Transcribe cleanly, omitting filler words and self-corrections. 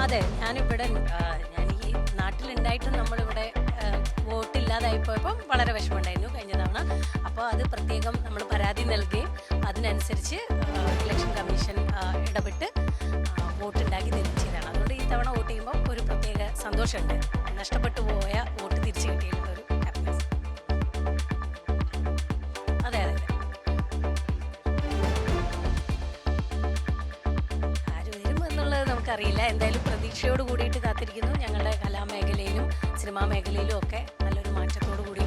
അതെ, ഞാനിവിടെ ഞാൻ ഈ നാട്ടിലുണ്ടായിട്ടും നമ്മളിവിടെ വോട്ടില്ലാതായിപ്പോയപ്പം വളരെ വിഷമമുണ്ടായിരുന്നു കഴിഞ്ഞ തവണ. അപ്പോൾ അത് പ്രത്യേകം നമ്മൾ പരാതി നൽകുകയും അതിനനുസരിച്ച് ഇലക്ഷൻ കമ്മീഷൻ ഇടപെട്ട് വോട്ടുണ്ടാക്കി തരുകയും ചെയ്തതാണ്. അതുകൊണ്ട് ഈ തവണ വോട്ട് ചെയ്യുമ്പോൾ ഒരു പ്രത്യേക സന്തോഷമുണ്ട്. നഷ്ടപ്പെട്ടു പോയ വോട്ട് തിരിച്ചു കിട്ടിയിട്ടുള്ളൊരു ഹാപ്പിനെസ്. അതെ അതെ അതെ. ആര് വരും എന്നുള്ളത് നമുക്കറിയില്ല. എന്തായാലും പ്രതീക്ഷയോട് കൂടിയിട്ട് കാത്തിരിക്കുന്നു. ഞങ്ങളുടെ കലാമേഖലയിലും സിനിമാ മേഖലയിലും ഒക്കെ നല്ലൊരു മാറ്റത്തോടു കൂടി